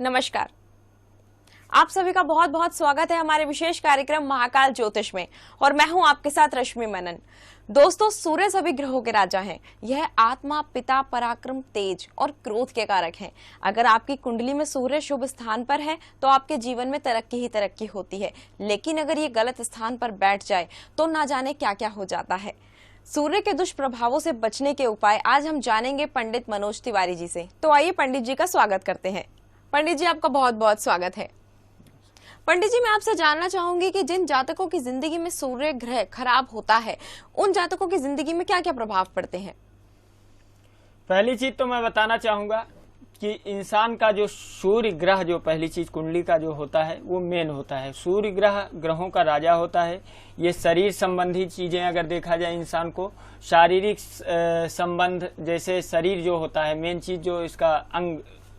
नमस्कार। आप सभी का बहुत बहुत स्वागत है हमारे विशेष कार्यक्रम महाकाल ज्योतिष में और मैं हूं आपके साथ रश्मि मनन। दोस्तों, सूर्य सभी ग्रहों के राजा हैं। यह आत्मा, पिता, पराक्रम, तेज और क्रोध के कारक हैं। अगर आपकी कुंडली में सूर्य शुभ स्थान पर है तो आपके जीवन में तरक्की ही तरक्की होती है, लेकिन अगर ये गलत स्थान पर बैठ जाए तो ना जाने क्या क्या हो जाता है। सूर्य के दुष्प्रभावों से बचने के उपाय आज हम जानेंगे पंडित मनोज तिवारी जी से। तो आइए पंडित जी का स्वागत करते हैं। पंडित जी, आपका बहुत बहुत स्वागत है। पंडित जी, मैं आपसे जानना चाहूंगी कि जिन जातकों की जिंदगी में सूर्य ग्रह खराब होता है, उन जातकों की जिंदगी में क्या क्या प्रभाव पड़ते हैं। पहली चीज तो मैं बताना चाहूंगा कि इंसान का जो सूर्य ग्रह, जो पहली चीज कुंडली का जो होता है वो मेन होता है। सूर्य ग्रह ग्रहों का राजा होता है। ये शरीर संबंधी चीजें अगर देखा जाए, इंसान को शारीरिक संबंध, जैसे शरीर जो होता है, मेन चीज जो इसका अंग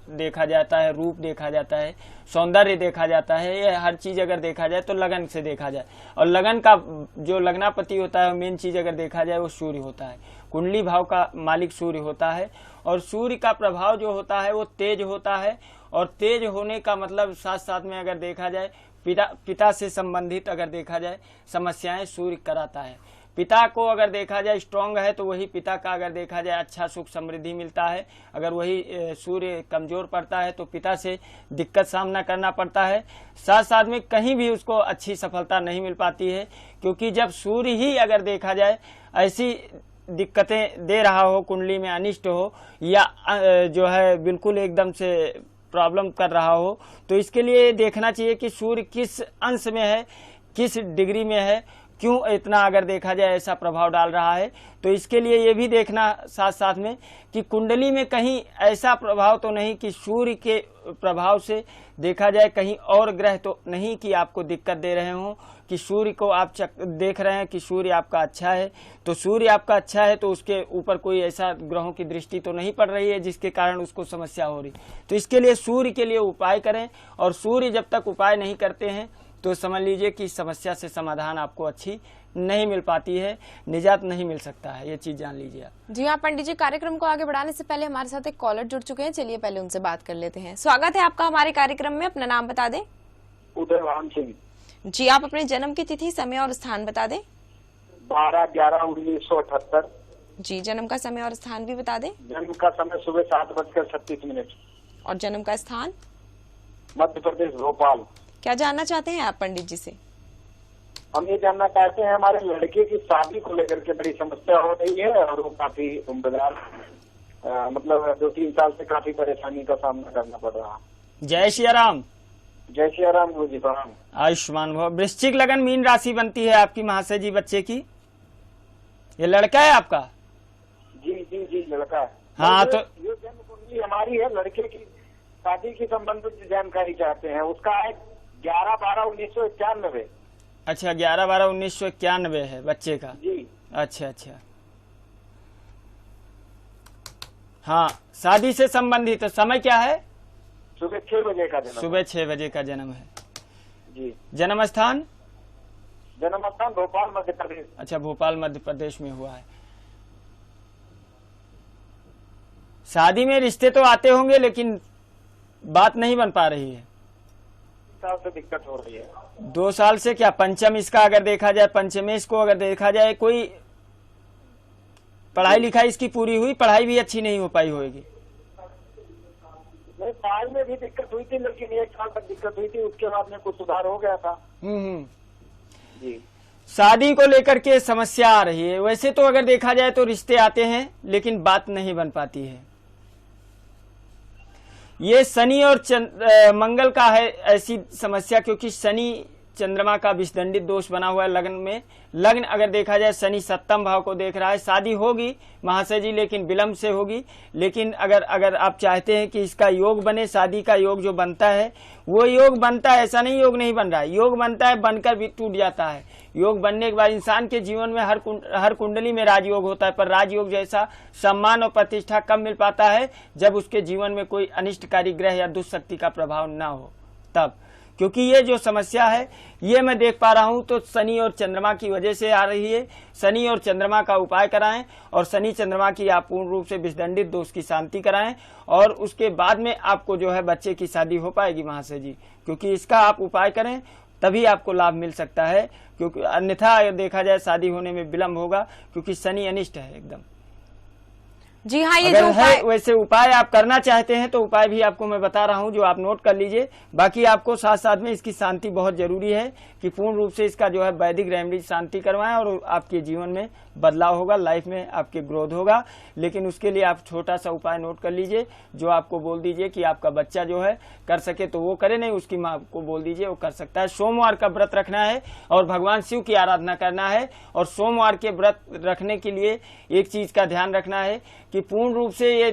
देखा जाता है, रूप देखा जाता है, सौंदर्य देखा जाता है, ये हर चीज अगर देखा जाए तो लगन से देखा जाए। और लगन का जो लग्नापति होता है, मेन चीज अगर देखा जाए वो सूर्य होता है। कुंडली भाव का मालिक सूर्य होता है और सूर्य का प्रभाव जो होता है वो तेज होता है। और तेज होने का मतलब साथ साथ में अगर देखा जाए पिता से संबंधित अगर देखा जाए समस्याएं सूर्य कराता है। पिता को अगर देखा जाए स्ट्रांग है तो वही पिता का अगर देखा जाए अच्छा सुख समृद्धि मिलता है। अगर वही सूर्य कमजोर पड़ता है तो पिता से दिक्कत सामना करना पड़ता है। साथ साथ में कहीं भी उसको अच्छी सफलता नहीं मिल पाती है, क्योंकि जब सूर्य ही अगर देखा जाए ऐसी दिक्कतें दे रहा हो, कुंडली में अनिष्ट हो या जो है बिल्कुल एकदम से प्रॉब्लम कर रहा हो, तो इसके लिए देखना चाहिए कि सूर्य किस अंश में है, किस डिग्री में है, क्यों इतना अगर देखा जाए ऐसा प्रभाव डाल रहा है। तो इसके लिए ये भी देखना साथ साथ में कि कुंडली में कहीं ऐसा प्रभाव तो नहीं कि सूर्य के प्रभाव से देखा जाए कहीं और ग्रह तो नहीं कि आपको दिक्कत दे रहे हों, कि सूर्य को आप देख रहे हैं कि सूर्य आपका अच्छा है, तो सूर्य आपका अच्छा है तो उसके ऊपर कोई ऐसा ग्रहों की दृष्टि तो नहीं पड़ रही है जिसके कारण उसको समस्या हो रही। तो इसके लिए सूर्य के लिए उपाय करें, और सूर्य जब तक उपाय नहीं करते हैं तो समझ लीजिए कि समस्या से समाधान आपको अच्छी नहीं मिल पाती है, निजात नहीं मिल सकता है। ये चीज जान लीजिए आप। जी हाँ पंडित जी, कार्यक्रम को आगे बढ़ाने से पहले हमारे साथ एक कॉलर जुड़ चुके हैं। चलिए पहले उनसे बात कर लेते हैं। स्वागत है आपका हमारे कार्यक्रम में। अपना नाम बता दें। उदयवान सिंह जी, आप अपने जन्म की तिथि, समय और स्थान बता दें। 12/11/1978। जी, जन्म का समय और स्थान भी बता दें। जन्म का समय सुबह 7:36। और जन्म का स्थान मध्य प्रदेश, भोपाल। क्या जानना चाहते हैं आप पंडित जी से। हम ये जानना चाहते हैं, हमारे लड़के की शादी को लेकर के बड़ी समस्या हो रही है और वो काफी उम्रदार, मतलब 2-3 साल से काफी परेशानी का सामना करना पड़ रहा है। जय श्री राम। जय श्री राम गुरु जी, प्रणाम। आयुष्मान भव। वृश्चिक लगन मीन राशि बनती है आपकी महाशय जी बच्चे की। ये लड़का है आपका? जी जी जी, लड़का है। हाँ, तो जो जन्म कुंडली हमारी है, लड़के की शादी की संबंधित जानकारी चाहते हैं। उसका है 11/12/1991। अच्छा, 11/12/1991 है बच्चे का। जी। अच्छा अच्छा, हाँ। शादी से संबंधित समय क्या है? सुबह 6 बजे का जन्म। सुबह 6 बजे का जन्म है जी। जन्म स्थान? जन्म स्थान भोपाल, मध्य प्रदेश। अच्छा, भोपाल मध्य प्रदेश में हुआ है। शादी में रिश्ते तो आते होंगे लेकिन बात नहीं बन पा रही है। 2 साल से दिक्कत हो रही है। 2 साल से क्या? पंचम इसका अगर देखा जाए, पंचमेश को अगर देखा जाए, कोई पढ़ाई लिखाई इसकी पूरी हुई, पढ़ाई भी अच्छी नहीं हो पाई होगी। नहीं, पढ़ाई में भी दिक्कत हुई थी, लेकिन 1 साल तक दिक्कत हुई थी, उसके बाद में कुछ सुधार हो गया था। जी। शादी को लेकर के समस्या आ रही है। वैसे तो अगर देखा जाए तो रिश्ते आते हैं लेकिन बात नहीं बन पाती है। ये शनि और मंगल का है ऐसी समस्या, क्योंकि शनि चंद्रमा का विषदंडित दोष बना हुआ है लग्न में। लग्न अगर देखा जाए शनि 7वें भाव को देख रहा है। शादी होगी महाशय जी, लेकिन विलंब से होगी। लेकिन अगर आप चाहते हैं कि इसका योग बने, शादी का योग जो बनता है वो योग बनता है, ऐसा नहीं योग नहीं बन रहा है, योग बनता है, बनकर भी टूट जाता है। योग बनने के बाद इंसान के जीवन में हर कुंडली में राजयोग होता है, पर राजयोग जैसा सम्मान और प्रतिष्ठा कब मिल पाता है? जब उसके जीवन में कोई अनिष्टकारी ग्रह या दुष्शक्ति का प्रभाव ना हो तब। क्योंकि ये जो समस्या है ये मैं देख पा रहा हूं तो शनि और चंद्रमा की वजह से आ रही है। शनि और चंद्रमा का उपाय कराएं और शनि चंद्रमा की आप पूर्ण रूप से विषदंडित दोष की शांति कराएं और उसके बाद में आपको जो है बच्चे की शादी हो पाएगी महाशय जी, क्योंकि इसका आप उपाय करें तभी आपको लाभ मिल सकता है, क्योंकि अन्यथा अगर देखा जाए शादी होने में विलंब होगा, क्योंकि शनि अनिष्ट है एकदम। जी हाँ, ये अगर जो है वैसे उपाय आप करना चाहते हैं तो उपाय भी आपको मैं बता रहा हूं जो आप नोट कर लीजिए। बाकी आपको साथ साथ में इसकी शांति बहुत जरूरी है कि पूर्ण रूप से इसका जो है वैदिक रेमेडी शांति करवाएं और आपके जीवन में बदलाव होगा, लाइफ में आपके ग्रोथ होगा। लेकिन उसके लिए आप छोटा सा उपाय नोट कर लीजिए, जो आपको बोल दीजिए कि आपका बच्चा जो है कर सके तो वो करे, नहीं उसकी माँ को बोल दीजिए वो कर सकता है। सोमवार का व्रत रखना है और भगवान शिव की आराधना करना है। और सोमवार के व्रत रखने के लिए एक चीज का ध्यान रखना है कि पूर्ण रूप से ये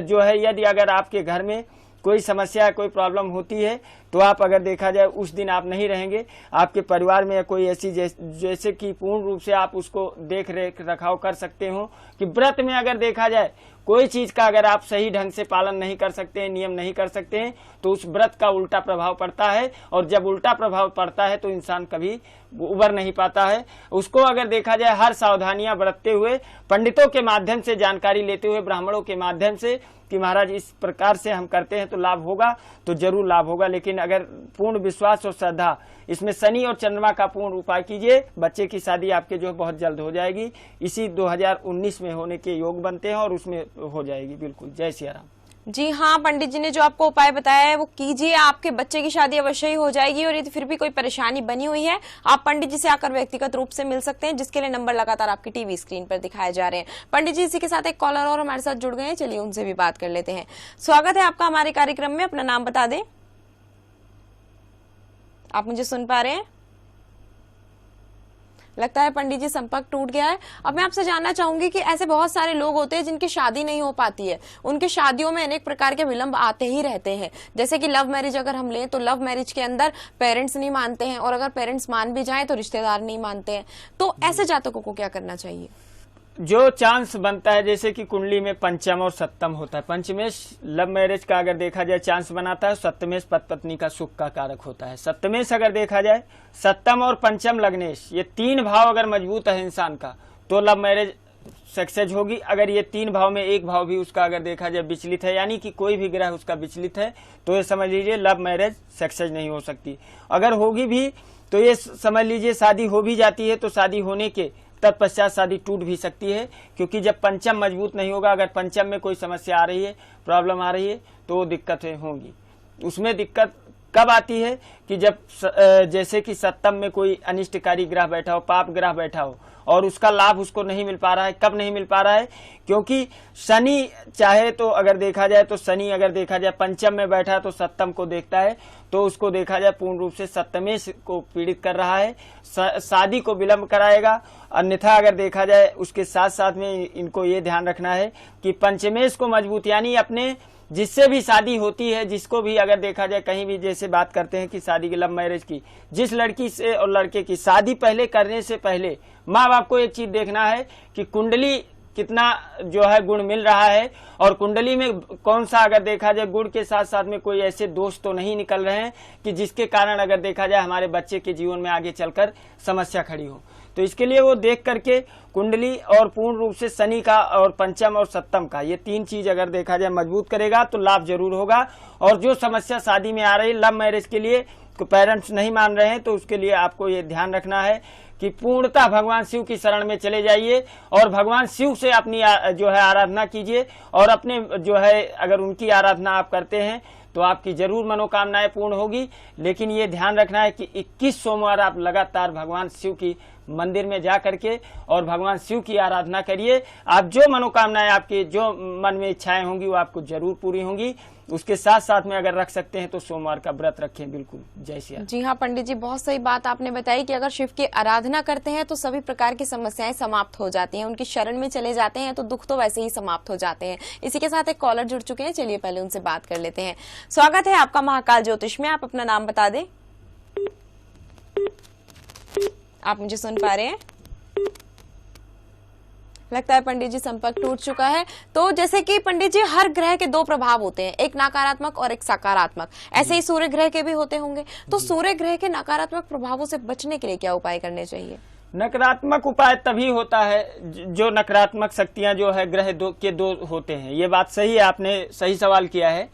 जो है यदि अगर आपके घर में कोई समस्या कोई प्रॉब्लम होती है तो आप अगर देखा जाए उस दिन आप नहीं रहेंगे, आपके परिवार में कोई ऐसी जैसे कि पूर्ण रूप से आप उसको देख रेख रखाव कर सकते हो कि व्रत में अगर देखा जाए कोई चीज का अगर आप सही ढंग से पालन नहीं कर सकते हैं, नियम नहीं कर सकते हैं, तो उस व्रत का उल्टा प्रभाव पड़ता है। और जब उल्टा प्रभाव पड़ता है तो इंसान कभी उबर नहीं पाता है। उसको अगर देखा जाए हर सावधानियां बरतते हुए, पंडितों के माध्यम से जानकारी लेते हुए, ब्राह्मणों के माध्यम से कि महाराज इस प्रकार से हम करते हैं तो लाभ होगा, तो जरूर लाभ होगा। लेकिन अगर पूर्ण विश्वास और श्रद्धा, इसमें शनि और चंद्रमा का पूर्ण उपाय कीजिए, बच्चे की शादी आपके जो है बहुत जल्द हो जाएगी। इसी 2019 में होने के योग बनते हैं और उसमें हो जाएगी बिल्कुल। जय सिया राम। जी हाँ, पंडित जी ने जो आपको उपाय बताया है वो कीजिए, आपके बच्चे की शादी अवश्य ही हो जाएगी। और यदि फिर भी कोई परेशानी बनी हुई है, आप पंडित जी से आकर व्यक्तिगत रूप से मिल सकते हैं, जिसके लिए नंबर लगातार आपकी टीवी स्क्रीन पर दिखाए जा रहे हैं। पंडित जी, इसी के साथ एक कॉलर और हमारे साथ जुड़ गए हैं, चलिए उनसे भी बात कर लेते हैं। स्वागत है आपका हमारे कार्यक्रम में, अपना नाम बता दें। आप मुझे सुन पा रहे हैं? लगता है पंडित जी संपर्क टूट गया है। अब मैं आपसे जानना चाहूंगी कि ऐसे बहुत सारे लोग होते हैं जिनकी शादी नहीं हो पाती है, उनके शादियों में अनेक प्रकार के विलंब आते ही रहते हैं। जैसे कि लव मैरिज अगर हम लें तो लव मैरिज के अंदर पेरेंट्स नहीं मानते हैं, और अगर पेरेंट्स मान भी जाएं तो रिश्तेदार नहीं मानते हैं। तो ऐसे जातकों को क्या करना चाहिए? जो चांस बनता है, जैसे कि कुंडली में पंचम और सप्तम होता है। पंचमेश लव मैरिज का अगर देखा जाए चांस बनाता है, सप्तमेश पति पत्नी का सुख का कारक होता है। सप्तमेश अगर देखा जाए, सप्तम और पंचम लग्नेश, ये तीन भाव अगर मजबूत है इंसान का तो लव मैरिज सक्सेस होगी। अगर ये तीन भाव में एक भाव भी उसका अगर देखा जाए विचलित है, यानी कि कोई भी ग्रह उसका विचलित है, तो ये समझ लीजिए लव मैरिज सक्सेस नहीं हो सकती। अगर होगी भी तो ये समझ लीजिए शादी हो भी जाती है तो शादी होने के तत्पश्चात शादी टूट भी सकती है, क्योंकि जब पंचम मजबूत नहीं होगा, अगर पंचम में कोई समस्या आ रही है, प्रॉब्लम आ रही है, तो वो दिक्कतें होंगी। उसमें दिक्कत कब आती है कि जब जैसे कि सप्तम में कोई अनिष्टकारी ग्रह बैठा हो, पाप ग्रह बैठा हो, और उसका लाभ उसको नहीं मिल पा रहा है। कब नहीं मिल पा रहा है? क्योंकि शनि चाहे तो अगर देखा जाए तो शनि अगर देखा जाए पंचम में बैठा तो सप्तम को देखता है, तो उसको देखा जाए पूर्ण रूप से सप्तमेश को पीड़ित कर रहा है, शादी को विलंब कराएगा। अन्यथा अगर देखा जाए उसके साथ साथ में इनको ये ध्यान रखना है कि पंचमेश को मजबूत, यानी अपने जिससे भी शादी होती है, जिसको भी अगर देखा जाए कहीं भी, जैसे बात करते हैं कि शादी की लव मैरिज की, जिस लड़की से और लड़के की शादी पहले करने से पहले माँ बाप को एक चीज देखना है कि कुंडली कितना जो है गुण मिल रहा है, और कुंडली में कौन सा अगर देखा जाए गुण के साथ साथ में कोई ऐसे दोष तो नहीं निकल रहे हैं कि जिसके कारण अगर देखा जाए हमारे बच्चे के जीवन में आगे चलकर समस्या खड़ी हो। तो इसके लिए वो देख करके कुंडली और पूर्ण रूप से शनि का और पंचम और सप्तम का, ये तीन चीज अगर देखा जाए मजबूत करेगा तो लाभ जरूर होगा। और जो समस्या शादी में आ रही है लव मैरिज के लिए, तो पेरेंट्स नहीं मान रहे हैं, तो उसके लिए आपको ये ध्यान रखना है कि पूर्णतः भगवान शिव की शरण में चले जाइए और भगवान शिव से अपनी जो है आराधना कीजिए। और अपने जो है अगर उनकी आराधना आप करते हैं तो आपकी जरूर मनोकामनाएं पूर्ण होगी। लेकिन ये ध्यान रखना है कि 21 सोमवार आप लगातार भगवान शिव की मंदिर में जा करके और भगवान शिव की आराधना करिए। आप जो मनोकामनाएं, आपकी जो मन में इच्छाएं होंगी वो आपको जरूर पूरी होंगी। उसके साथ साथ में अगर रख सकते हैं तो सोमवार का व्रत रखें। बिल्कुल। जय श्री राम। जी हाँ पंडित जी, बहुत सही बात आपने बताई कि अगर शिव की आराधना करते हैं तो सभी प्रकार की समस्याएं समाप्त हो जाती हैं, उनकी शरण में चले जाते हैं तो दुख तो वैसे ही समाप्त हो जाते हैं। इसी के साथ एक कॉलर जुड़ चुके हैं, चलिए पहले उनसे बात कर लेते हैं। स्वागत है आपका महाकाल ज्योतिष में, आप अपना नाम बता दें। आप मुझे सुन पा रहे हैं? लगता है पंडित जी संपर्क टूट चुका है। तो जैसे कि पंडित जी हर ग्रह के दो प्रभाव होते हैं, एक नकारात्मक और एक सकारात्मक, ऐसे ही सूर्य ग्रह के भी होते होंगे। तो सूर्य ग्रह के नकारात्मक प्रभावों से बचने के लिए क्या उपाय करने चाहिए? नकारात्मक उपाय तभी होता है जो नकारात्मक शक्तियां जो है ग्रह दो होते हैं। ये बात सही है, आपने सही सवाल किया है।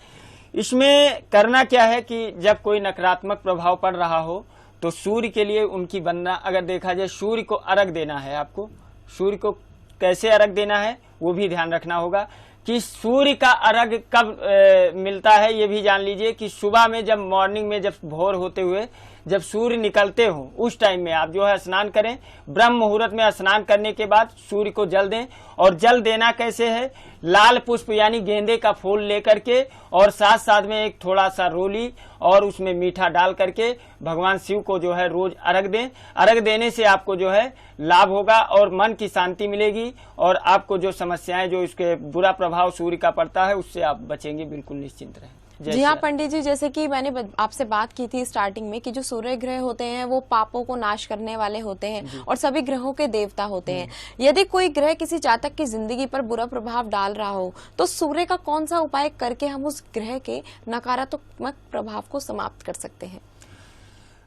इसमें करना क्या है कि जब कोई नकारात्मक प्रभाव पड़ रहा हो तो सूर्य के लिए उनकी वंदना, अगर देखा जाए सूर्य को अर्घ देना है। आपको सूर्य को कैसे अर्घ देना है वो भी ध्यान रखना होगा कि सूर्य का अर्घ कब मिलता है। ये भी जान लीजिए कि सुबह में, जब मॉर्निंग में, जब भोर होते हुए जब सूर्य निकलते हो उस टाइम में आप जो है स्नान करें। ब्रह्म मुहूर्त में स्नान करने के बाद सूर्य को जल दें। और जल देना कैसे है? लाल पुष्प यानी गेंदे का फूल लेकर के और साथ साथ में एक थोड़ा सा रोली और उसमें मीठा डाल करके भगवान शिव को जो है रोज अर्घ दें। अर्घ देने से आपको जो है लाभ होगा और मन की शांति मिलेगी और आपको जो समस्याएं, जो इसके बुरा प्रभाव सूर्य का पड़ता है, उससे आप बचेंगे। बिल्कुल निश्चिंत रहें। जी हाँ पंडित जी, जैसे कि मैंने आपसे बात की थी स्टार्टिंग में कि जो सूर्य ग्रह होते हैं वो पापों को नाश करने वाले होते हैं और सभी ग्रहों के देवता होते हैं। यदि कोई ग्रह किसी जातक की जिंदगी पर बुरा प्रभाव डाल रहा हो तो सूर्य का कौन सा उपाय करके हम उस ग्रह के नकारात्मक प्रभाव को समाप्त कर सकते हैं?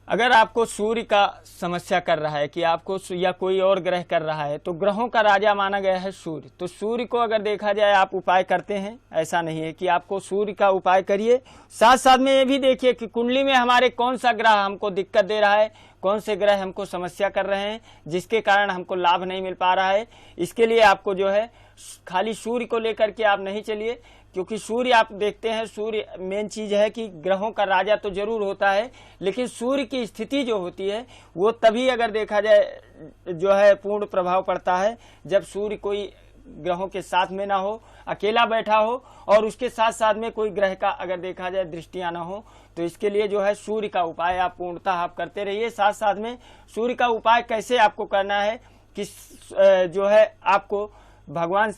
अगर आपको सूर्य का समस्या कर रहा है कि आपको या कोई और ग्रह कर रहा है तो ग्रहों का राजा माना गया है सूर्य। तो सूर्य को अगर देखा जाए आप उपाय करते हैं, ऐसा नहीं है कि आपको सूर्य का उपाय करिए। साथ साथ में ये भी देखिए कि कुंडली में हमारे कौन सा ग्रह हमको दिक्कत दे रहा है, कौन से ग्रह हमको समस्या कर रहे हैं जिसके कारण हमको लाभ नहीं मिल पा रहा है। इसके लिए आपको जो है खाली सूर्य को लेकर के आप नहीं चलिए, क्योंकि सूर्य आप देखते हैं, सूर्य मेन चीज है कि ग्रहों का राजा तो जरूर होता है, लेकिन सूर्य की स्थिति जो होती है वो तभी अगर देखा जाए जो है पूर्ण प्रभाव पड़ता है जब सूर्य कोई ग्रहों के साथ में ना हो, अकेला बैठा हो और उसके साथ साथ में कोई ग्रह का अगर देखा जाए दृष्टियां ना हो। तो इसके लिए जो है सूर्य का उपाय आप पूर्णतः आप करते रहिए। साथ साथ में सूर्य का उपाय कैसे आपको करना है कि जो है आपको भगवान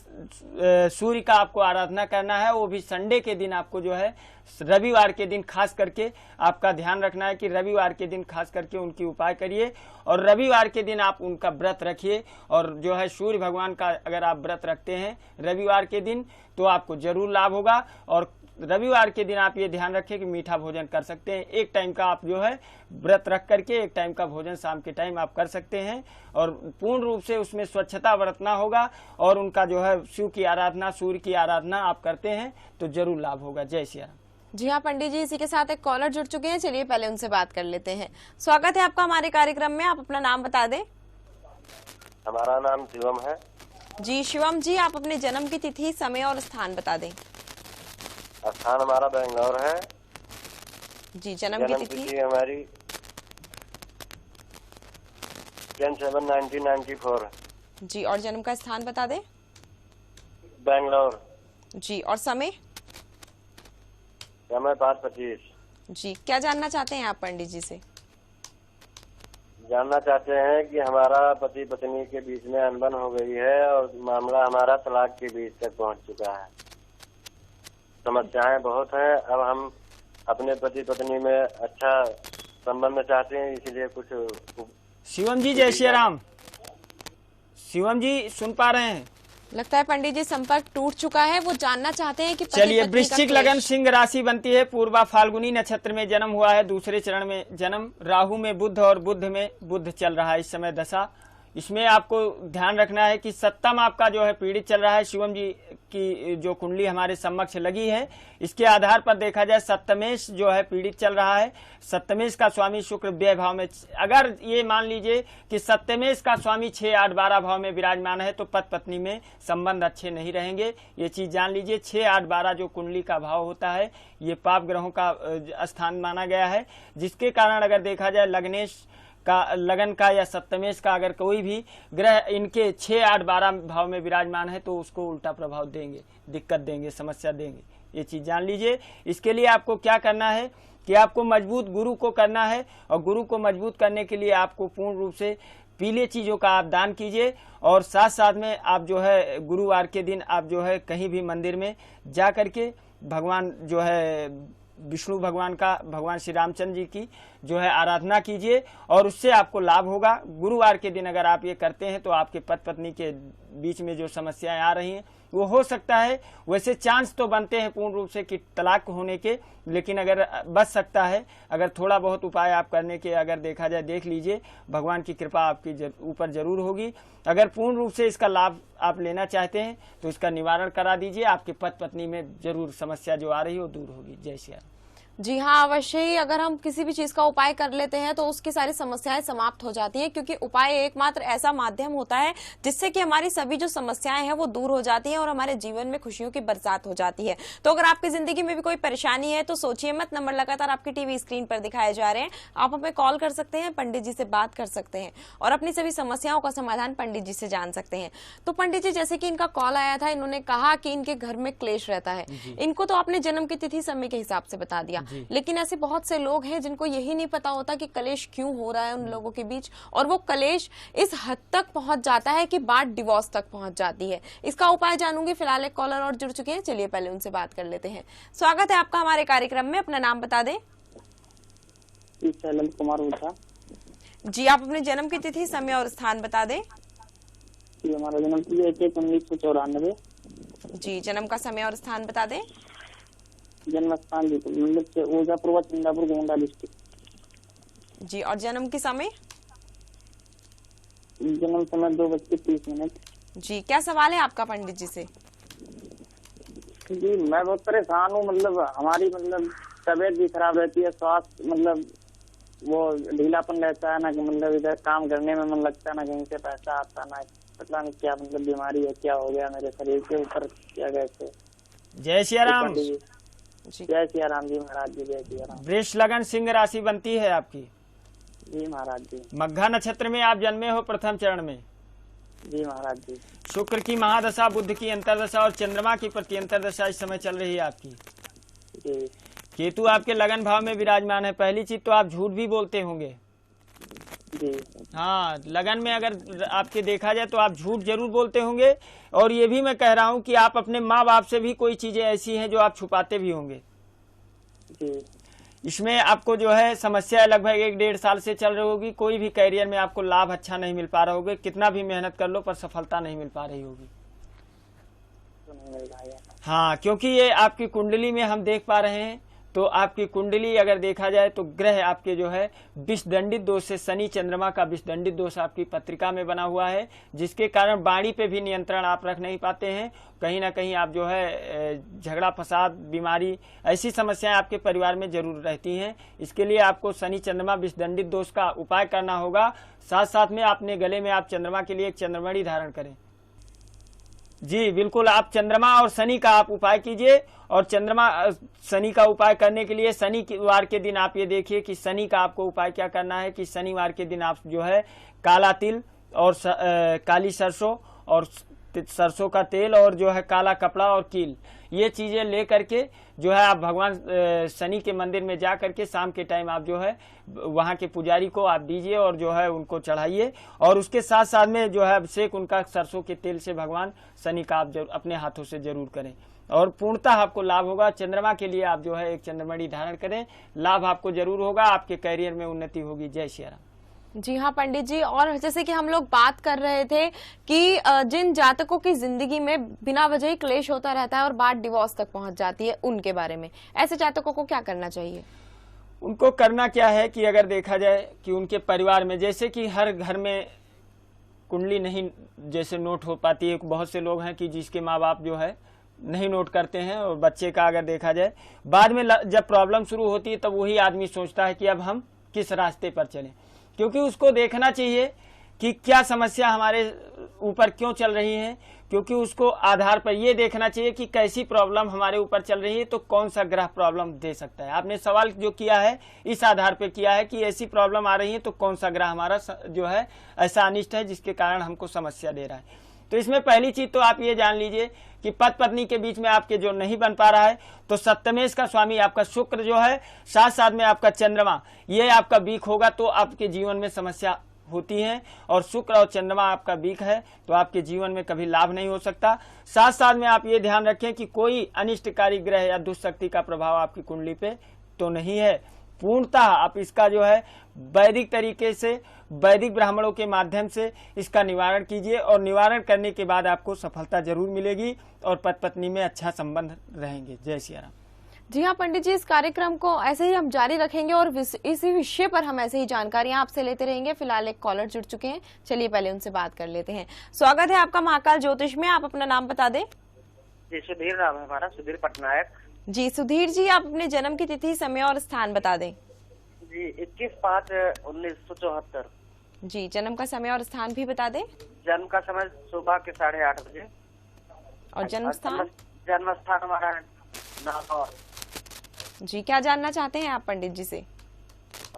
सूर्य का आपको आराधना करना है, वो भी संडे के दिन आपको जो है रविवार के दिन खास करके आपका ध्यान रखना है कि रविवार के दिन खास करके उनकी उपाय करिए और रविवार के दिन आप उनका व्रत रखिए। और जो है सूर्य भगवान का अगर आप व्रत रखते हैं रविवार के दिन तो आपको जरूर लाभ होगा। और रविवार के दिन आप ये ध्यान रखें कि मीठा भोजन कर सकते हैं। एक टाइम का आप जो है व्रत रख करके एक टाइम का भोजन शाम के टाइम आप कर सकते हैं और पूर्ण रूप से उसमें स्वच्छता बरतना होगा और उनका जो है शिव की आराधना, सूर्य की आराधना आप करते हैं तो जरूर लाभ होगा। जय श्री राम। जी हाँ पंडित जी, इसी के साथ एक कॉलर जुड़ चुके हैं, चलिए पहले उनसे बात कर लेते हैं। स्वागत है आपका हमारे कार्यक्रम में, आप अपना नाम बता दें। हमारा नाम शिवम है। जी शिवम जी, आप अपने जन्म की तिथि, समय और स्थान बता दें। स्थान हमारा बेंगलोर है। जी, जन्म की तिथि हमारी 10/7/1994। जी, और जन्म का स्थान बता दें। बेंगलोर। जी, और समय? समय 5:25। जी, क्या जानना चाहते हैं आप पंडित जी से? जानना चाहते हैं कि हमारा पति पत्नी के बीच में अनबन हो गई है और मामला हमारा तलाक के बीच तक पहुंच चुका है। समस्याएं बहुत हैं। अब हम अपने पति पत्नी में अच्छा संबंध चाहते हैं, इसलिए कुछ। शिवम जी जय श्री राम। शिवम जी सुन पा रहे हैं? लगता है पंडित जी संपर्क टूट चुका है, वो जानना चाहते हैं कि चलिए, वृश्चिक लगन सिंह राशि बनती है, पूर्वा फाल्गुनी नक्षत्र में जन्म हुआ है, दूसरे चरण में जन्म, राहु में बुध और बुध में बुध चल रहा है इस समय दशा। इसमें आपको ध्यान रखना है कि सप्तम आपका जो है पीड़ित चल रहा है। शिवम जी की जो कुंडली हमारे समक्ष लगी है इसके आधार पर देखा जाए सप्तमेश जो है पीड़ित चल रहा है। सप्तमेश का स्वामी शुक्र व्यय भाव में, अगर ये मान लीजिए कि सप्तमेश का स्वामी 6, 8, 12 भाव में विराजमान है तो पति पत्नी में संबंध अच्छे नहीं रहेंगे। ये चीज जान लीजिए। 6, 8, 12 जो कुंडली का भाव होता है ये पाप ग्रहों का स्थान माना गया है, जिसके कारण अगर देखा जाए लग्नेश का, लगन का या सप्तमेश का अगर कोई भी ग्रह इनके 6, 8, 12 भाव में विराजमान है तो उसको उल्टा प्रभाव देंगे, दिक्कत देंगे, समस्या देंगे। ये चीज जान लीजिए। इसके लिए आपको क्या करना है कि आपको मजबूत गुरु को करना है और गुरु को मजबूत करने के लिए आपको पूर्ण रूप से पीले चीजों का आप दान कीजिए। और साथ साथ में आप जो है गुरुवार के दिन आप जो है कहीं भी मंदिर में जा करके भगवान जो है विष्णु भगवान का, भगवान श्री रामचंद्र जी की जो है आराधना कीजिए और उससे आपको लाभ होगा। गुरुवार के दिन अगर आप ये करते हैं तो आपके पति पत्नी के बीच में जो समस्याएं आ रही हैं वो हो सकता है। वैसे चांस तो बनते हैं पूर्ण रूप से कि तलाक होने के, लेकिन अगर बच सकता है, अगर थोड़ा बहुत उपाय आप करने के अगर देखा जाए, देख लीजिए, भगवान की कृपा आपकी ऊपर जरूर होगी। अगर पूर्ण रूप से इसका लाभ आप लेना चाहते हैं तो इसका निवारण करा दीजिए, आपके पति पत्नी में जरूर समस्या जो आ रही है वो दूर होगी। जय श्री राम। जी हाँ, अवश्य ही अगर हम किसी भी चीज का उपाय कर लेते हैं तो उसकी सारी समस्याएं समाप्त हो जाती हैं, क्योंकि उपाय एकमात्र ऐसा माध्यम होता है जिससे कि हमारी सभी जो समस्याएं हैं वो दूर हो जाती हैं और हमारे जीवन में खुशियों की बरसात हो जाती है। तो अगर आपकी जिंदगी में भी कोई परेशानी है तो सोचिए मत, नंबर लगातार आपकी टीवी स्क्रीन पर दिखाए जा रहे हैं, आप हमें कॉल कर सकते हैं, पंडित जी से बात कर सकते हैं और अपनी सभी समस्याओं का समाधान पंडित जी से जान सकते हैं। तो पंडित जी, जैसे कि इनका कॉल आया था, इन्होंने कहा कि इनके घर में क्लेश रहता है। इनको तो आपने जन्म की तिथि समय के हिसाब से बता दिया, लेकिन ऐसे बहुत से लोग हैं जिनको यही नहीं पता होता कि कलेश क्यों हो रहा है उन लोगों के बीच, और वो कलेश इस हद तक पहुंच जाता है कि बात डिवोर्स तक पहुंच जाती है। इसका उपाय जानूंगी। फिलहाल एक कॉलर और जुड़ चुके हैं, चलिए पहले उनसे बात कर लेते हैं। स्वागत है आपका हमारे कार्यक्रम में, अपना नाम बता दें। शैलेंद्र कुमार ओझा जी, आप अपने जन्म की तिथि, समय और स्थान बता दें। जी, हमारा जन्म तिथि 1/1/1994। जी, जन्म का समय और स्थान बता दें। जन्म स्थान ओझापुर चंदापुर गोंडा डिस्ट्रिक्ट। जी, और जन्म की समय। जन्म समय 2:30। जी, क्या सवाल है आपका पंडित जी से। जी, मैं बहुत परेशान हूँ। मतलब हमारी तबीयत भी खराब रहती है, स्वास्थ्य वो ढीलापन रहता है ना, कि इधर काम करने में मन लगता है ना, कहीं से पैसा आता ना, पता नहीं क्या बीमारी है, क्या हो गया मेरे शरीर के ऊपर, क्या कहते। जय श्री राम। जय सिया राम जी महाराज जी। जय सिया राम। वृष लगन सिंह राशि बनती है आपकी। जी महाराज जी। मघा नक्षत्र में आप जन्मे हो, प्रथम चरण में। जी महाराज जी। शुक्र की महादशा, बुध की अंतरदशा और चंद्रमा की प्रति अंतरदशा इस समय चल रही है आपकी। जी। केतु आपके लगन भाव में विराजमान है। पहली चीज तो आप झूठ भी बोलते होंगे। जी। हाँ, लगन में अगर आपके देखा जाए तो आप झूठ जरूर बोलते होंगे, और ये भी मैं कह रहा हूँ कि आप अपने माँ बाप से भी कोई चीजें ऐसी हैं जो आप छुपाते भी होंगे। जी। इसमें आपको जो है समस्या लगभग 1-1.5 साल से चल रही होगी। कोई भी कैरियर में आपको लाभ अच्छा नहीं मिल पा रहा होगा, कितना भी मेहनत कर लो पर सफलता नहीं मिल पा रही होगी। हाँ, क्योंकि ये आपकी कुंडली में हम देख पा रहे हैं, तो आपकी कुंडली अगर देखा जाए तो ग्रह आपके जो है विषदंडित दोष से, शनि चंद्रमा का विषदंडित दोष आपकी पत्रिका में बना हुआ है, जिसके कारण वाणी पे भी नियंत्रण आप रख नहीं पाते हैं। कहीं ना कहीं आप जो है झगड़ा फसाद, बीमारी, ऐसी समस्याएं आपके परिवार में जरूर रहती हैं। इसके लिए आपको शनि चंद्रमा विषदंडित दोष का उपाय करना होगा। साथ साथ में अपने गले में आप चंद्रमा के लिए एक चंद्रमणि धारण करें। जी बिल्कुल, आप चंद्रमा और शनि का आप उपाय कीजिए। और चंद्रमा शनि का उपाय करने के लिए शनिवार के दिन आप ये देखिए कि शनि का आपको उपाय क्या करना है, कि शनिवार के दिन आप जो है काला तिल और काली सरसों और सरसों का तेल और जो है काला कपड़ा और कील, ये चीजें ले करके जो है आप भगवान शनि के मंदिर में जा करके शाम के टाइम आप जो है वहाँ के पुजारी को आप दीजिए और जो है उनको चढ़ाइए। और उसके साथ साथ में जो है अभिषेक उनका सरसों के तेल से भगवान शनि का आप अपने हाथों से जरूर करें, और पूर्णतः आपको लाभ होगा। चंद्रमा के लिए आप जो है एक चंद्रमणि धारण करें, लाभ आपको जरूर होगा, आपके कैरियर में उन्नति होगी। जय श्री राम। जी हाँ पंडित जी, और जैसे कि हम लोग बात कर रहे थे कि जिन जातकों की जिंदगी में बिना वजह ही क्लेश होता रहता है और बात डिवोर्स तक पहुंच जाती है, उनके बारे में, ऐसे जातकों को क्या करना चाहिए? उनको करना क्या है कि अगर देखा जाए कि उनके परिवार में, जैसे कि हर घर में कुंडली नहीं जैसे नोट हो पाती है, बहुत से लोग हैं कि जिसके माँ बाप जो है नहीं नोट करते हैं, और बच्चे का अगर देखा जाए बाद में जब प्रॉब्लम शुरू होती है तब वही आदमी सोचता है कि अब हम किस रास्ते पर चलें, क्योंकि उसको देखना चाहिए कि क्या समस्या हमारे ऊपर क्यों चल रही है, क्योंकि उसको आधार पर ये देखना चाहिए कि कैसी प्रॉब्लम हमारे ऊपर चल रही है तो कौन सा ग्रह प्रॉब्लम दे सकता है। आपने सवाल जो किया है इस आधार पर किया है कि ऐसी प्रॉब्लम आ रही है तो कौन सा ग्रह हमारा जो है ऐसा अनिष्ट है जिसके कारण हमको समस्या दे रहा है। तो इसमें पहली चीज तो आप ये जान लीजिए कि पति पत्नी के बीच में आपके जो नहीं बन पा रहा है, तो सप्तमेश का स्वामी आपका शुक्र जो है, साथ साथ में आपका चंद्रमा, ये आपका वीक होगा तो आपके जीवन में समस्या होती है। और शुक्र और चंद्रमा आपका वीक है तो आपके जीवन में कभी लाभ नहीं हो सकता। साथ साथ में आप ये ध्यान रखें कि कोई अनिष्टकारी ग्रह या दुष्शक्ति का प्रभाव आपकी कुंडली पे तो नहीं है। पूर्णतः आप इसका जो है वैदिक तरीके से, वैदिक ब्राह्मणों के माध्यम से इसका निवारण कीजिए और निवारण करने के बाद आपको सफलता जरूर मिलेगी और पति पत्नी में अच्छा संबंध रहेंगे। जय सिया राम। जी हाँ पंडित जी, इस कार्यक्रम को ऐसे ही हम जारी रखेंगे और इसी विषय पर हम ऐसे ही जानकारियां आपसे लेते रहेंगे। फिलहाल एक कॉलर जुड़ चुके हैं, चलिए पहले उनसे बात कर लेते हैं। स्वागत है आपका महाकाल ज्योतिष में, आप अपना नाम बता दें। जी सुधीर नाम है हमारा, सुधीर पटनायक। जी सुधीर जी, आप अपने जन्म की तिथि, समय और स्थान बता दें। जी 21/5/1974। जी जन्म का समय और स्थान भी बता दें। जन्म का समय सुबह के 8:30 बजे। और जन्म स्थान? जन्म स्थान हमारा नागौर। जी क्या जानना चाहते हैं आप पंडित जी से?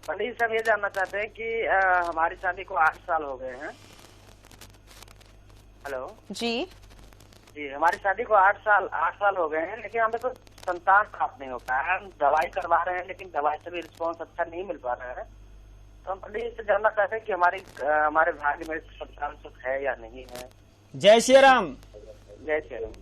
पंडित जी से हम ये जानना चाहते हैं कि हमारी शादी को 8 साल हो गए हैं। हेलो जी। जी हमारी शादी को 8 साल हो गए हैं, लेकिन हमें तो संतान प्राप्त नहीं हो पाया है। हम दवाई करवा रहे हैं, लेकिन दवाई से भी रिस्पॉन्स अच्छा नहीं मिल पा रहा है। तो हम पंडित जी से जानना चाहते हैं कि हमारे भाग्य में संतान सुख है या नहीं है। जय श्री राम। जय श्री राम।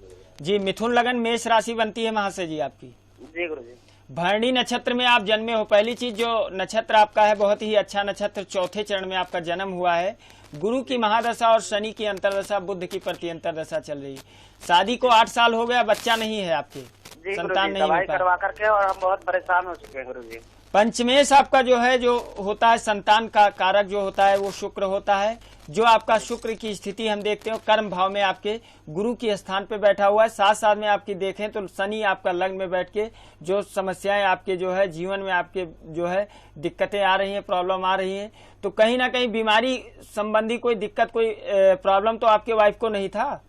जी मिथुन लगन मेष राशि बनती है महाशय जी आपकी। जी गुरु जी। भरणी नक्षत्र में आप जन्मे हो। पहली चीज, जो नक्षत्र आपका है बहुत ही अच्छा नक्षत्र, चौथे चरण में आपका जन्म हुआ है। गुरु की महादशा और शनि की अंतरदशा, बुध की प्रति अंतरदशा चल रही। शादी को 8 साल हो गया, बच्चा नहीं है आपके, संतान नहीं दवाई हो पाया। करवा करके और हम बहुत परेशान हो चुके हैं गुरु जी। पंचमेश आपका जो है, जो होता है संतान का कारक जो होता है वो शुक्र होता है। जो आपका शुक्र की स्थिति हम देखते हो कर्म भाव में आपके गुरु की स्थान पे बैठा हुआ है। साथ साथ में आपकी देखें तो शनि आपका लग्न में बैठ के जो समस्याएं आपके जो है जीवन में आपके जो है दिक्कतें आ रही हैं, प्रॉब्लम आ रही हैं, तो कहीं ना कहीं बीमारी संबंधी कोई दिक्कत, कोई प्रॉब्लम तो आपके वाइफ को नहीं था।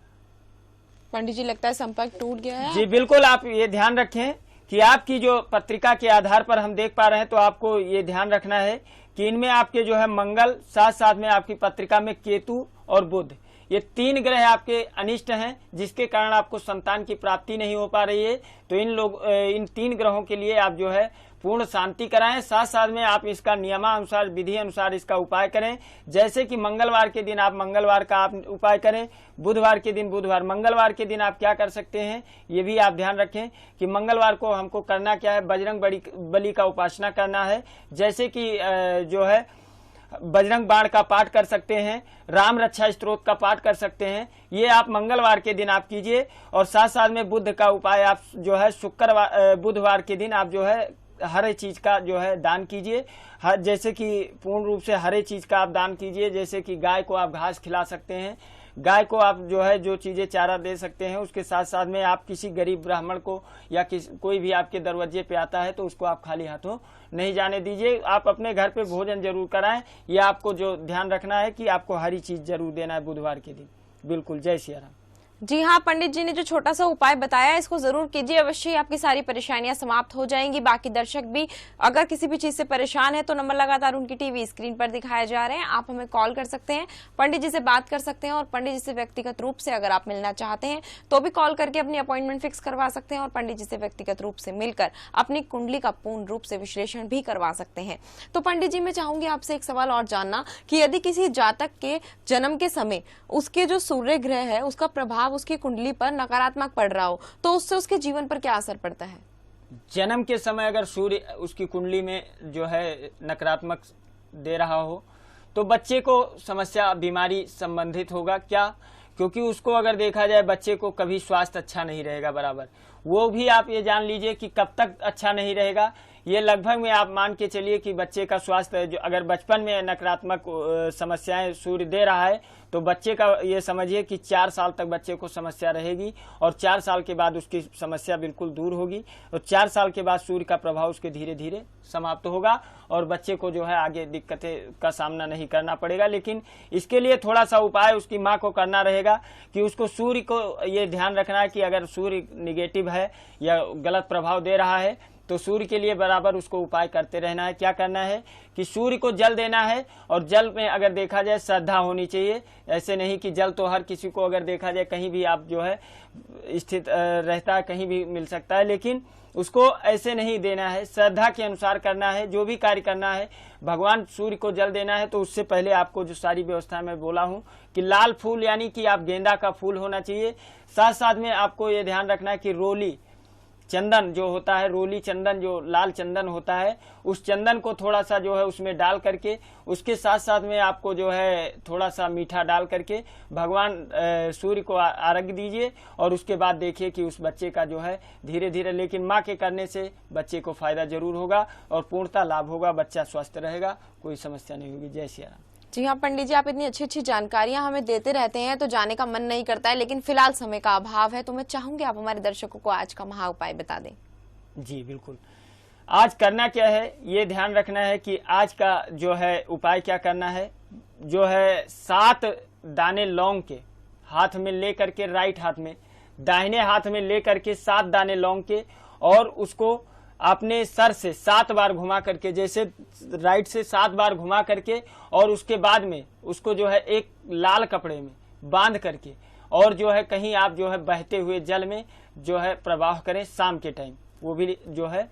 पंडित जी लगता है संपर्क टूट गया है। जी बिल्कुल, आप ये ध्यान रखें कि आपकी जो पत्रिका के आधार पर हम देख पा रहे हैं, तो आपको ये ध्यान रखना है कि इनमें आपके जो है मंगल, साथ साथ में आपकी पत्रिका में केतु और बुध, ये 3 ग्रह आपके अनिष्ट हैं, जिसके कारण आपको संतान की प्राप्ति नहीं हो पा रही है। तो इन 3 ग्रहों के लिए आप जो है पूर्ण शांति कराएं। साथ साथ में आप इसका नियमानुसार, विधि अनुसार इसका उपाय करें। जैसे कि मंगलवार के दिन आप मंगलवार का आप उपाय करें, बुधवार के दिन बुधवार, मंगलवार के दिन आप क्या कर सकते हैं ये भी आप ध्यान रखें कि मंगलवार को हमको करना क्या है, बजरंग बली का उपासना करना है। जैसे कि जो है बजरंग बाण का पाठ कर सकते हैं, राम रक्षा स्तोत्र का पाठ कर सकते हैं, ये आप मंगलवार के दिन आप कीजिए। और साथ साथ में बुध का उपाय आप जो है बुधवार के दिन आप जो है हर चीज का जो है दान कीजिए। जैसे कि पूर्ण रूप से हर चीज का आप दान कीजिए। जैसे कि गाय को आप घास खिला सकते हैं, गाय को आप जो है जो चीजें चारा दे सकते हैं। उसके साथ साथ में आप किसी गरीब ब्राह्मण को या कोई भी आपके दरवाजे पे आता है तो उसको आप खाली हाथों नहीं जाने दीजिए। आप अपने घर पे भोजन जरूर कराएं। यह आपको जो ध्यान रखना है कि आपको हरी चीज जरूर देना है बुधवार के दिन। बिल्कुल। जय सिया राम। जी हाँ, पंडित जी ने जो छोटा सा उपाय बताया इसको जरूर कीजिए, अवश्य ही आपकी सारी परेशानियां समाप्त हो जाएंगी। बाकी दर्शक भी अगर किसी भी चीज से परेशान है तो नंबर लगातार उनकी टीवी स्क्रीन पर दिखाए जा रहे हैं, आप हमें कॉल कर सकते हैं, पंडित जी से बात कर सकते हैं। और पंडित जी से व्यक्तिगत रूप से अगर आप मिलना चाहते हैं तो भी कॉल करके अपनी अपॉइंटमेंट फिक्स करवा सकते हैं और पंडित जी से व्यक्तिगत रूप से मिलकर अपनी कुंडली का पूर्ण रूप से विश्लेषण भी करवा सकते हैं। तो पंडित जी मैं चाहूंगी आपसे एक सवाल और जानना कि यदि किसी जातक के जन्म के समय उसके जो सूर्य ग्रह है उसका प्रभाव उसकी कुंडली पर नकारात्मक पड़ रहा हो तो उससे उसके जीवन पर क्या असर पड़ता है? जन्म के समय अगर सूर्य उसकी कुंडली में जो है नकारात्मक दे रहा हो तो बच्चे को समस्या, बीमारी संबंधित होगा। क्या? क्योंकि उसको अगर देखा जाए बच्चे को कभी स्वास्थ्य अच्छा नहीं रहेगा बराबर। वो भी आप ये जान लीजिए कि कब तक अच्छा नहीं रहेगा, ये लगभग में आप मान के चलिए कि बच्चे का स्वास्थ्य जो अगर बचपन में नकारात्मक समस्याएं सूर्य दे रहा है तो बच्चे का ये समझिए कि 4 साल तक बच्चे को समस्या रहेगी और 4 साल के बाद उसकी समस्या बिल्कुल दूर होगी और 4 साल के बाद सूर्य का प्रभाव उसके धीरे धीरे समाप्त होगा और बच्चे को जो है आगे दिक्कतें का सामना नहीं करना पड़ेगा। लेकिन इसके लिए थोड़ा सा उपाय उसकी माँ को करना रहेगा कि उसको सूर्य को ये ध्यान रखना है कि अगर सूर्य निगेटिव है या गलत प्रभाव दे रहा है तो सूर्य के लिए बराबर उसको उपाय करते रहना है। क्या करना है कि सूर्य को जल देना है और जल में अगर देखा जाए श्रद्धा होनी चाहिए। ऐसे नहीं कि जल तो हर किसी को अगर देखा जाए कहीं भी आप जो है स्थित रहता है, कहीं भी मिल सकता है, लेकिन उसको ऐसे नहीं देना है, श्रद्धा के अनुसार करना है। जो भी कार्य करना है भगवान सूर्य को जल देना है तो उससे पहले आपको जो सारी व्यवस्था मैं बोला हूँ कि लाल फूल यानी कि आप गेंदा का फूल होना चाहिए। साथ साथ में आपको ये ध्यान रखना है कि रोली चंदन जो होता है, रोली चंदन जो लाल चंदन होता है, उस चंदन को थोड़ा सा जो है उसमें डाल करके, उसके साथ साथ में आपको जो है थोड़ा सा मीठा डाल करके भगवान सूर्य को अर्घ्य दीजिए। और उसके बाद देखिए कि उस बच्चे का जो है धीरे धीरे, लेकिन माँ के करने से बच्चे को फायदा जरूर होगा और पूर्णतः लाभ होगा, बच्चा स्वस्थ रहेगा, कोई समस्या नहीं होगी। जय श्री राम। जी हाँ पंडित जी, आप इतनी अच्छी अच्छी जानकारियां हमें देते रहते हैं तो जाने का मन नहीं करता है, लेकिन फिलहाल समय का अभाव है, तो मैं चाहूंगी आप हमारे दर्शकों को आज का महा उपाय बता दें। जी बिल्कुल। आज करना क्या है, ये ध्यान रखना है कि आज का जो है उपाय क्या करना है। जो है 7 दाने लौंग के हाथ में ले करके, राइट हाथ में, दाहिने हाथ में ले करके 7 दाने लौंग के, और उसको अपने सर से 7 बार घुमा करके, जैसे राइट से 7 बार घुमा करके, और उसके बाद में उसको जो है एक लाल कपड़े में बांध करके, और जो है कहीं आप जो है बहते हुए जल में जो है प्रवाह करें शाम के टाइम। वो भी जो है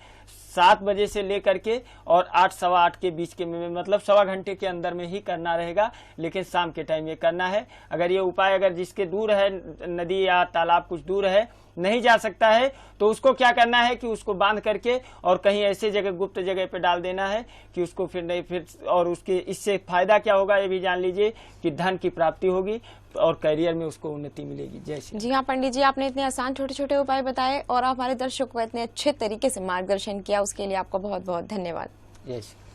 7 बजे से लेकर के और 8 सवा 8 के बीच के में, मतलब सवा घंटे के अंदर में ही करना रहेगा, लेकिन शाम के टाइम ये करना है। अगर ये उपाय अगर जिसके दूर है, नदी या तालाब कुछ दूर है, नहीं जा सकता है, तो उसको क्या करना है कि उसको बांध करके और कहीं ऐसे जगह, गुप्त जगह पे डाल देना है कि उसको फिर नहीं, फिर और उसके इससे फायदा क्या होगा ये भी जान लीजिए कि धन की प्राप्ति होगी और करियर में उसको उन्नति मिलेगी। जय श्री। जी हाँ पंडित जी, आपने इतने आसान छोटे छोटे उपाय बताए और हमारे दर्शकों को इतने अच्छे तरीके से मार्गदर्शन किया, उसके लिए आपका बहुत बहुत धन्यवाद। जय श्री।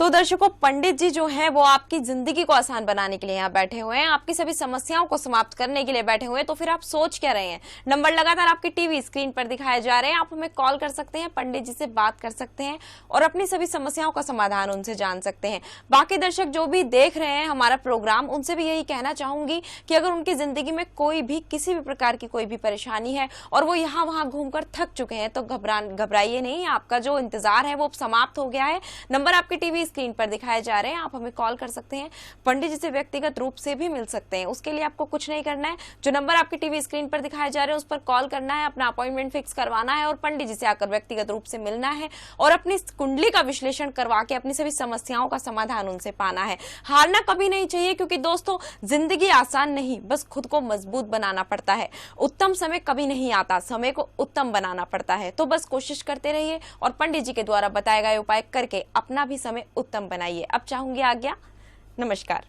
तो दर्शकों, पंडित जी जो हैं वो आपकी जिंदगी को आसान बनाने के लिए यहाँ बैठे हुए हैं, आपकी सभी समस्याओं को समाप्त करने के लिए बैठे हुए हैं। तो फिर आप सोच क्या रहे हैं? नंबर लगातार आपकी टीवी स्क्रीन पर दिखाए जा रहे हैं, आप हमें कॉल कर सकते हैं, पंडित जी से बात कर सकते हैं और अपनी सभी समस्याओं का समाधान उनसे जान सकते हैं। बाकी दर्शक जो भी देख रहे हैं हमारा प्रोग्राम, उनसे भी यही कहना चाहूंगी कि अगर उनकी जिंदगी में कोई भी किसी भी प्रकार की कोई भी परेशानी है और वो यहाँ वहां घूमकर थक चुके हैं, तो घबराइए नहीं, आपका जो इंतजार है वो समाप्त हो गया है। नंबर आपकी टीवी स्क्रीन पर दिखाए जा रहे हैं, आप हमें कॉल कर सकते हैं, पंडित जी से व्यक्तिगत रूप से भी मिल सकते हैं। उसके लिए आपको कुछ नहीं करना है, जो नंबर आपकी टीवी स्क्रीन पर दिखाए जा रहे हैं उस पर कॉल करना है, अपना अपॉइंटमेंट फिक्स करवाना है और पंडित जी से आकर व्यक्तिगत रूप से मिलना है और अपनी कुंडली का विश्लेषण करवा के अपनी सभी समस्याओं का समाधान उनसे पाना है। हारना कभी नहीं चाहिए, क्योंकि दोस्तों जिंदगी आसान नहीं, बस खुद को मजबूत बनाना पड़ता है। उत्तम समय कभी नहीं आता, समय को उत्तम बनाना पड़ता है। तो बस कोशिश करते रहिए और पंडित जी के द्वारा बताए गए उपाय करके अपना भी समय उत्तम बनाइए। अब चाहूंगी आज्ञा, नमस्कार।